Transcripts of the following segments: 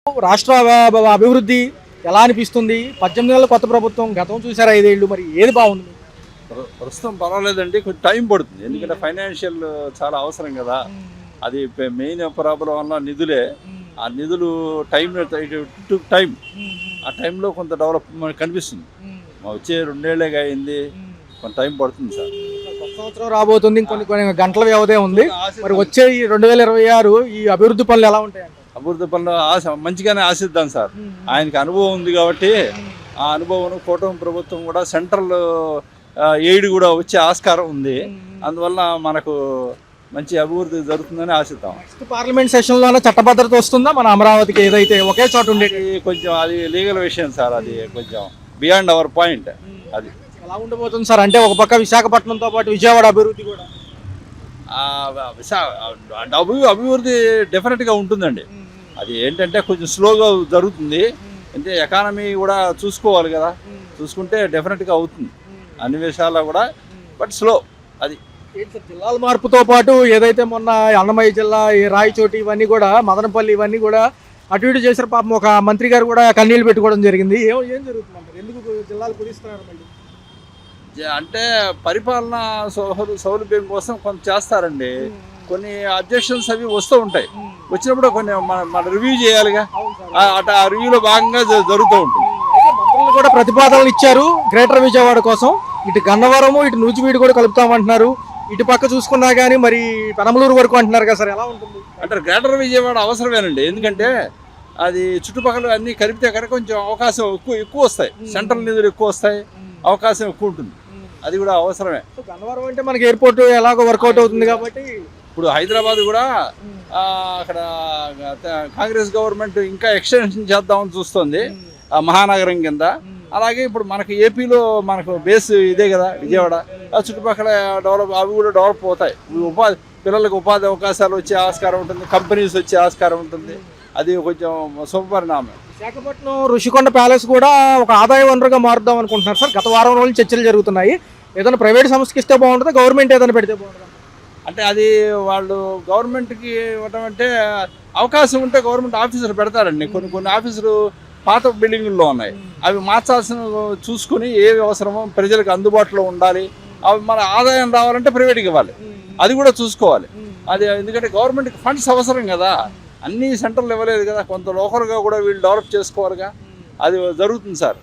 రాష్ట్ర అభివృద్ధి ఎలా అనిపిస్తుంది? 18 నెలల కొత్త ప్రభుత్వం, గతం చూసారా 5 ఏళ్ళు, మరి ఏది బాగుంది? ప్రస్తుతం పర్వాలేదండి, కొంచెం టైం పడుతుంది. ఎందుకంటే ఫైనాన్షియల్ చాలా అవసరం కదా. అది మెయిన్ ప్రాబ్లం వల్ల నిధులే. ఆ నిధులు టైం ఆ టైంలో కొంత డెవలప్మెంట్ కనిపిస్తుంది. వచ్చే 2 ఏళ్ళేగా అయింది, కొంత టైం పడుతుంది సార్. కొత్త సంవత్సరం రాబోతుంది, కొన్ని గంటల వ్యవధే ఉంది. మరి వచ్చే ఈ 2026 ఈ అభివృద్ధి పనులు ఎలా ఉంటాయి? అభివృద్ధి పనులు మంచిగానే ఆశిద్దాం సార్. ఆయనకి అనుభవం ఉంది కాబట్టి ఆ అనుభవం కూటమి ప్రభుత్వం కూడా సెంట్రల్ ఎయిడ్ కూడా వచ్చే ఆస్కారం ఉంది. అందువల్ల మనకు మంచి అభివృద్ధి జరుగుతుందని ఆశిద్దాం. పార్లమెంట్ సెషన్లోనే చట్టభద్రత వస్తుందా మన అమరావతికి? ఏదైతే ఒకే చోట ఉండేది కొంచెం అది లీగల్ విషయం సార్. అది కొంచెం బియాండ్ అవర్ పాయింట్. అది ఎలా ఉండబోతుంది సార్? అంటే ఒక పక్క విశాఖపట్నంతో పాటు విజయవాడ అభివృద్ధి కూడా, అభివృద్ధి డెఫినెట్గా ఉంటుందండి. అది ఏంటంటే కొంచెం స్లోగా జరుగుతుంది. అంటే ఎకానమీ కూడా చూసుకోవాలి కదా, చూసుకుంటే డెఫినెట్గా అవుతుంది అన్ని విషయాల్లో కూడా, బట్ స్లో. అది జిల్లాల మార్పుతో పాటు ఏదైతే మొన్న అన్నమయ్య జిల్లా, ఈ రాయచోటి, ఇవన్నీ కూడా, మదనపల్లి, ఇవన్నీ కూడా అటు ఇటు చేసిన పాపం ఒక మంత్రి గారు కూడా కన్నీళ్ళు పెట్టుకోవడం జరిగింది. ఏం జరుగుతుంది? ఎందుకు జిల్లాలు కుదిస్తున్నారు? మళ్ళీ అంటే పరిపాలన సౌలభ్యం కోసం కొంత చేస్తారండి. కొన్ని అబ్జెక్షన్స్ అవి వస్తూ ఉంటాయి. వచ్చినప్పుడు కొన్ని మన రివ్యూ చేయాలిగా. ఆ రివ్యూలో భాగంగా జరుగుతూ ఉంటుంది. మంత్రులు కూడా ప్రతిపాదనలు ఇచ్చారు గ్రేటర్ విజయవాడ కోసం. ఇటు గన్నవరము, ఇటు నూజివీడు కూడా కలుపుతామంటున్నారు. ఇటు పక్క చూసుకున్నా కానీ మరి పెనమలూరు వరకు అంటున్నారు కదా సార్, ఎలా ఉంటుంది? అంటే గ్రేటర్ విజయవాడ అవసరమేనండి. ఎందుకంటే అది చుట్టుపక్కల అన్ని కలిపితే కనుక కొంచెం అవకాశం ఎక్కువ వస్తాయి. సెంట్రల్ నిధులు ఎక్కువ వస్తాయి, అవకాశం ఎక్కువ ఉంటుంది. అది కూడా అవసరమే. గన్నవరం అంటే మనకి ఎయిర్పోర్ట్ ఎలాగో వర్కౌట్ అవుతుంది కాబట్టి. ఇప్పుడు హైదరాబాద్ కూడా అక్కడ కాంగ్రెస్ గవర్నమెంట్ ఇంకా ఎక్స్టెన్షన్ చేద్దామని చూస్తుంది మహానగరం కింద. అలాగే ఇప్పుడు మనకి ఏపీలో మనకు బేస్ ఇదే కదా విజయవాడ. ఆ చుట్టుపక్కల అవి కూడా డెవలప్ అవుతాయి. పిల్లలకు ఉపాధి అవకాశాలు వచ్చే ఆస్కారం ఉంటుంది, కంపెనీస్ వచ్చే ఆస్కారం ఉంటుంది. అది కొంచెం శుభపరిణామం. విశాఖపట్నం ఋషికొండ ప్యాలెస్ కూడా ఒక ఆదాయ వనరుగా మారుద్దాం అనుకుంటున్నారు సార్. గత వారం రోజులు చర్చలు జరుగుతున్నాయి. ఏదైనా ప్రైవేట్ సంస్థకి ఇస్తే బాగుంటుందా, గవర్నమెంట్ ఏదైనా పెడితే బాగుంటుందా? అంటే అది వాళ్ళు గవర్నమెంట్కి ఇవ్వటం అంటే అవకాశం ఉంటే గవర్నమెంట్ ఆఫీసులు పెడతారండి. కొన్ని ఆఫీసులు పాత బిల్డింగుల్లో ఉన్నాయి, అవి మార్చాల్సిన చూసుకుని ఏవి అవసరమో ప్రజలకు అందుబాటులో ఉండాలి. అవి మన ఆదాయం రావాలంటే ప్రైవేట్కి ఇవ్వాలి, అది కూడా చూసుకోవాలి. అది ఎందుకంటే గవర్నమెంట్కి ఫండ్స్ అవసరం కదా, అన్ని సెంటర్లు ఇవ్వలేదు కదా, కొంత లోకల్గా కూడా వీళ్ళు డెవలప్ చేసుకోవాలిగా. అది జరుగుతుంది సార్.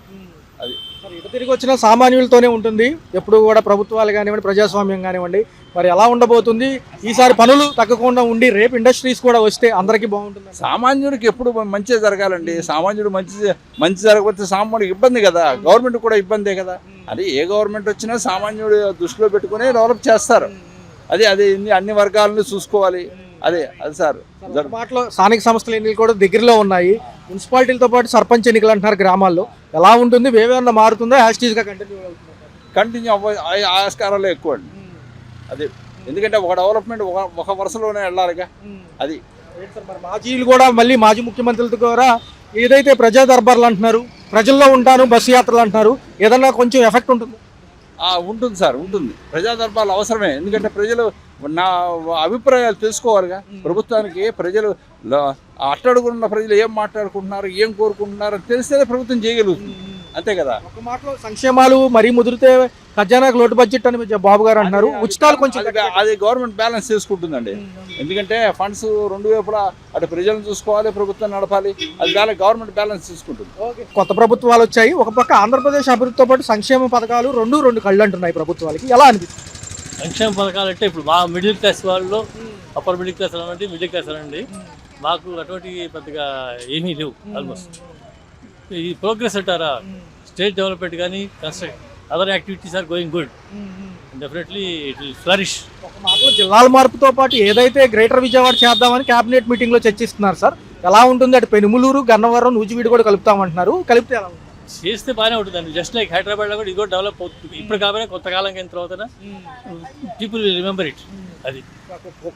అది ఇటు తిరిగి వచ్చిన సామాన్యులతోనే ఉంటుంది ఎప్పుడు కూడా, ప్రభుత్వాలు కానివ్వండి, ప్రజాస్వామ్యం కానివ్వండి. మరి ఎలా ఉండబోతుంది ఈసారి? పనులు తగ్గకుండా ఉండి రేపు ఇండస్ట్రీస్ కూడా వస్తే అందరికీ బాగుంటుంది. సామాన్యుడికి ఎప్పుడు మంచిగా జరగాలండి. సామాన్యుడు మంచి జరగకపోతే సామాన్యుడికి ఇబ్బంది కదా, గవర్నమెంట్ కూడా ఇబ్బందే కదా. అది ఏ గవర్నమెంట్ వచ్చినా సామాన్యుడు దృష్టిలో పెట్టుకుని డెవలప్ చేస్తారు. అది అన్ని వర్గాలను చూసుకోవాలి. అది సార్. మాటలో స్థానిక సంస్థల ఎన్నికలు కూడా దగ్గరలో ఉన్నాయి. మున్సిపాలిటీలతో పాటు సర్పంచ్ ఎన్నికలు అంటున్నారు గ్రామాల్లో. ఎలా ఉంటుంది? ఏమైనా మారుతుందా? హ్యాష్టీజ్గా కంటిన్యూ ఆస్కారాలు ఎక్కువ అండి. అది ఎందుకంటే ఒక డెవలప్మెంట్ ఒక వరుసలోనే వెళ్ళాలిగా. అది మాజీలు కూడా మళ్ళీ మాజీ ముఖ్యమంత్రులతో కూడా ఏదైతే ప్రజా దర్బార్లు అంటున్నారు, ప్రజల్లో ఉంటాను, బస్సు యాత్రలు అంటున్నారు, ఏదన్నా కొంచెం ఎఫెక్ట్ ఉంటుంది? ఉంటుంది సార్, ఉంటుంది. ప్రజా దర్బార్లు అవసరమే. ఎందుకంటే ప్రజలు నా అభిప్రాయాలు తెలుసుకోవాలిగా. ప్రభుత్వానికి ప్రజలు అట్టడుగున్న ప్రజలు ఏం మాట్లాడుకుంటున్నారు, ఏం కోరుకుంటున్నారు అని తెలిస్తేనే ప్రభుత్వం చేయగలుగుతుంది. అంతే కదా. ఒక మాటలో సంక్షేమాలు మరీ ముదిరితే ఖజానాకు లోటు బడ్జెట్ అని బాబు గారు అంటున్నారు. ఉచితాలు కొంచెం అది గవర్నమెంట్ బ్యాలెన్స్ చేసుకుంటుందండి. ఎందుకంటే ఫండ్స్ రెండు వైపులా అటు ప్రజలను చూసుకోవాలి, ప్రభుత్వం నడపాలి. అది గవర్నమెంట్ బ్యాలెన్స్ చేసుకుంటుంది. కొత్త ప్రభుత్వాలు వచ్చాయి. ఒక పక్క ఆంధ్రప్రదేశ్ అభివృద్ధితో పాటు సంక్షేమ పథకాలు రెండు కళ్ళు అంటున్నాయి ప్రభుత్వాలకి. ఎలా అనిపిస్తుంది? సంక్షేమ పథకాలు అంటే ఇప్పుడు మా మిడిల్ క్లాస్ వాళ్ళు, అప్పర్ మిడిల్ క్లాస్ అనండి, మిడిల్ క్లాస్ అనండి, మాకు అటువంటి పెద్దగా ఏమీ లేవు. ఆల్మోస్ట్ ఈ ప్రోగ్రెస్ అంటారా, స్టేట్ డెవలప్మెంట్ కానీ other activities are going good. Definitely it will flourish. ఒక మాటలో జిల్లాల మార్పుతో పాటు ఏదైతే గ్రేటర్ విజయవాడ చేద్దామని కేబినెట్ మీటింగ్లో చర్చిస్తున్నారు సార్. ఎలా ఉంటుంది? అటు పెనుమలూరు, గన్నవరం, నూజివీడు కూడా కలుపుతామంటున్నారు. కలిపితే ఎలా ఉంటుంది? చేస్తే బాగానే ఉంటుందండి. జస్ట్ లైక్ హైదరాబాద్లో కూడా ఇది కూడా డెవలప్ అవుతుంది. ఇప్పుడు కాబట్టి కొంతకాలం అయిన తర్వాత పీపుల్ విల్ రిమెంబర్ ఇట్. అది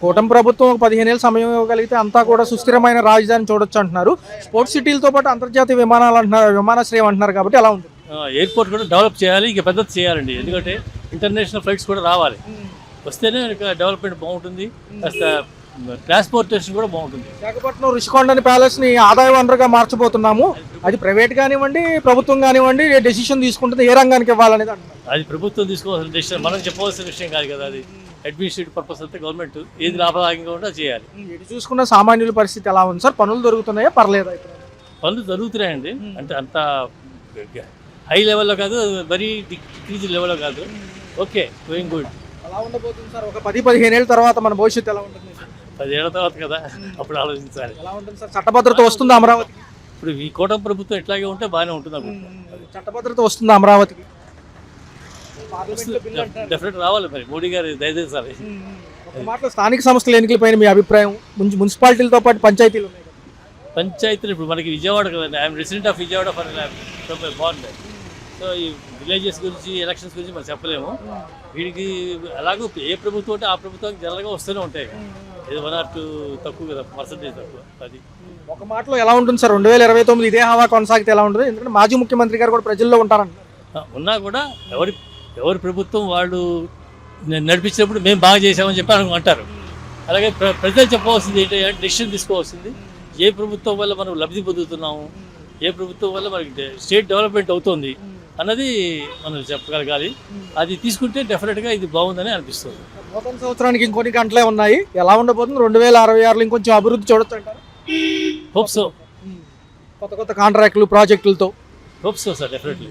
కూటమి ప్రభుత్వం 15 ఏళ్ళ సమయం ఇవ్వగలిగితే అంతా కూడా సుస్థిరమైన రాజధాని చూడొచ్చు అంటున్నారు. స్పోర్ట్స్ సిటీలతో పాటు అంతర్జాతీయ విమానాలు అంటున్నారు, విమానాశ్రయం అంటున్నారు కాబట్టి ఎలా ఉంటుంది? ఎయిర్పోర్ట్ కూడా డెవలప్ చేయాలి, ఇక పెద్దది చేయాలండి. ఎందుకంటే ఇంటర్నేషనల్ ఫ్లైట్స్ కూడా రావాలి. వస్తేనే డెవలప్మెంట్ బాగుంటుంది. కాస్త ట్రాన్స్పోర్టేషన్ కూడా బాగుంటుంది. విశాఖపట్నం రుషికొండని ప్యాలెస్ ని ఆదాయ వనరుగా మార్చబోతున్నాము. అది ప్రైవేట్ కానివ్వండి, ప్రభుత్వం కానివ్వండి, డెసిషన్ తీసుకుంటుంది ఏ రంగానికి ఇవ్వాలనేది అంటున్నారు. అది ప్రభుత్వం తీసుకోవాల్సిన డెసిషన్, మనం చెప్పవలసిన విషయం కాదు కదా. అది అడ్మినిస్ట్రేటివ్ పర్పస్ అంతా గవర్నమెంట్ ఏది లాభదాయకంగా ఉంటే అది చేయాలి. ఎటు చూసుకున్న సామాన్యుల పరిస్థితి ఎలా ఉంది సార్? పనులు దొరుకుతున్నాయా, పర్లేదా? పనులు జరుగుతున్నాయండి, అంటే అంత హై లెవెల్లో కాదు, మరీ డిక్రీజ్ లెవెల్లో కాదు. Okay, going good. ఎలా ఉండబోతుంది సార్? ఒక 10-15 ఏళ్ళ తర్వాత మన భవిష్యత్తు ఎలా ఉంటుంది? 10 ఏళ్ల తర్వాత కదా, అప్పుడు ఆలోచించాలి. ఎలా ఉంటుంది సార్? చట్టభద్రత వస్తుందా అమరావతికి? ఇప్పుడు ఈ కూటమి ప్రభుత్వం ఎట్లాగే ఉంటే బాగానే ఉంటుంది అనుకుంటున్నాను. చట్టభద్రత వస్తుందా అమరావతికి? డెఫినెట్ రావాలి, మరి మోడీ గారు దయచేసాలి. ఒక మాటలో స్థానిక సంస్థల ఎన్నికలపైన మీ అభిప్రాయం? మున్సిపాలిటీలతో పాటు పంచాయతీలు ఉన్నాయి కదా. పంచాయతీలు ఇప్పుడు మనకి విజయవాడ కదండి, I'm resident of Vijayawada for బాగుంది. సో ఈ విలేజెస్ గురించి, ఎలక్షన్స్ గురించి మనం చెప్పలేము. వీడికి అలాగే ఏ ప్రభుత్వం అంటే ఆ ప్రభుత్వానికి జనరల్గా వస్తూనే ఉంటాయి. ఇది 1 or 2 తక్కువ కదా, పర్సంటేజ్ తక్కువ. అది ఒక మాటలో ఎలా ఉంటుంది సార్ 2029 ఇదే హవా కొనసాగితే ఎలా ఉంటుంది? ఎందుకంటే మాజీ ముఖ్యమంత్రి గారు కూడా ప్రజల్లో ఉంటారంటున్నారు. ఉన్నా కూడా ఎవరి ప్రభుత్వం వాళ్ళు నడిపించినప్పుడు మేము బాగా చేసామని చెప్పి అంటారు. అలాగే ప్రజలు చెప్పవలసింది ఏంటి అంటే, డెసిషన్ తీసుకోవాల్సింది ఏ ప్రభుత్వం వల్ల మనం లబ్ధి పొందుతున్నాము, ఏ ప్రభుత్వం వల్ల మనకి స్టేట్ డెవలప్మెంట్ అవుతుంది అన్నది మనం చెప్పగలగాలి. అది తీసుకుంటే డెఫినెట్గా ఇది బాగుందని అనిపిస్తుంది. నూతన సంవత్సరానికి ఇంకొన్ని గంటలే ఉన్నాయి. ఎలా ఉండబోతుంది? 2066లో ఇంకొంచెం అభివృద్ధి చూడొచ్చు అంటారు. Hope so. కొత్త కొత్త కాంట్రాక్టులు, ప్రాజెక్టులతో హోప్ సో సార్, డెఫినెట్లీ.